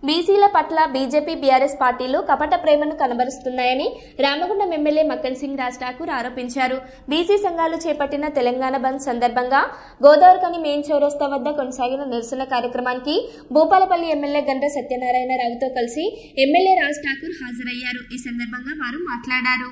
బీసీల పట్ల BJP BRS పార్టీలు కపట ప్రేమను కనబరుస్తున్నాయని రామగుండం ఎమ్మెల్యే మక్కన్ సింగ్ రాజ్ ఠాకూర్ ఆరోపించారు. బీసీ సంఘాలు చేపట్టిన తెలంగాణ బంద్ సందర్భంగా గోదావరిఖని మెయిన్ చౌరస్తా వద్ద కొనసాగిన నిరసన కార్యక్రమానికి భూపాలపల్లి ఎమ్మెల్యే గండ్ర సత్యనారాయణరావుతో కలిసి ఎమ్మెల్యే రాజ్ ఠాకూర్ హాజరయ్యారు. ఈ సందర్భంగా వారు మాట్లాడారు.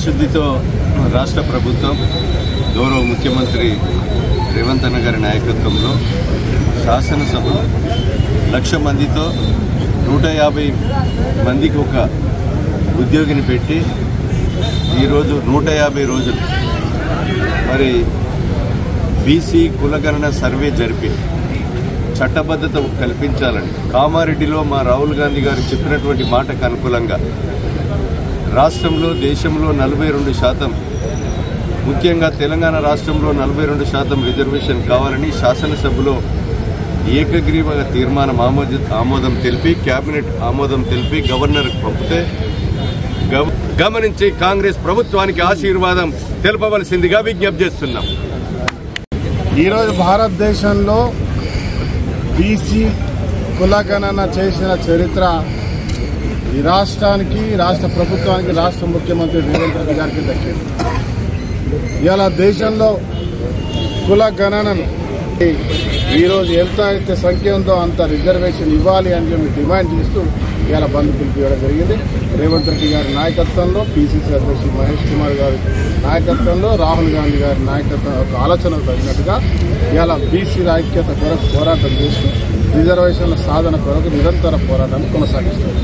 శుద్ధితో రాష్ట్ర ప్రభుత్వం గౌరవ ముఖ్యమంత్రి రేవంత్ అన్న గారి నాయకత్వంలో శాసనసభలో 1,00,000 మందితో 150 మందికి ఒక ఉద్యోగిని పెట్టి ఈరోజు 150 రోజులు మరి బీసీ కులగణన సర్వే జరిపి చట్టబద్ధత కల్పించాలని కామారెడ్డిలో మా రాహుల్ గాంధీ గారు చెప్పినటువంటి మాటకు అనుకూలంగా రాష్ట్రంలో దేశంలో 42% ముఖ్యంగా తెలంగాణ రాష్ట్రంలో 42% రిజర్వేషన్ కావాలని శాసనసభలో ఏకగ్రీవంగా తీర్మానం ఆమోదం తెలిపి కేబినెట్ ఆమోదం తెలిపి గవర్నర్కు పంపితే గమనించి కాంగ్రెస్ ప్రభుత్వానికి ఆశీర్వాదం తెలపవలసిందిగా విజ్ఞప్తి చేస్తున్నాం. ఈరోజు భారతదేశంలో బీసీ కులగణన చేసిన చరిత్ర ఈ రాష్ట్రానికి, రాష్ట్ర ప్రభుత్వానికి, రాష్ట్ర ముఖ్యమంత్రి రేవంత్ రెడ్డి గారికి దక్కింది. ఇలా దేశంలో కులగణనను ఈరోజు ఎంత అయితే సంఖ్య ఉందో అంత రిజర్వేషన్ ఇవ్వాలి అని చెప్పి డిమాండ్ చేస్తూ ఇవాళ బంద్ పిలిపివ్వడం జరిగింది. రేవంత్ రెడ్డి గారి నాయకత్వంలో, పిసిసి అధ్యక్షుడు మహేష్ కుమార్ గారి నాయకత్వంలో, రాహుల్ గాంధీ గారి నాయకత్వం ఒక ఆలోచన తగినట్టుగా ఇవాళ బీసీల ఐక్యత కొరకు పోరాటం చేస్తూ రిజర్వేషన్ల సాధన కొరకు నిరంతర పోరాటాన్ని కొనసాగిస్తారు.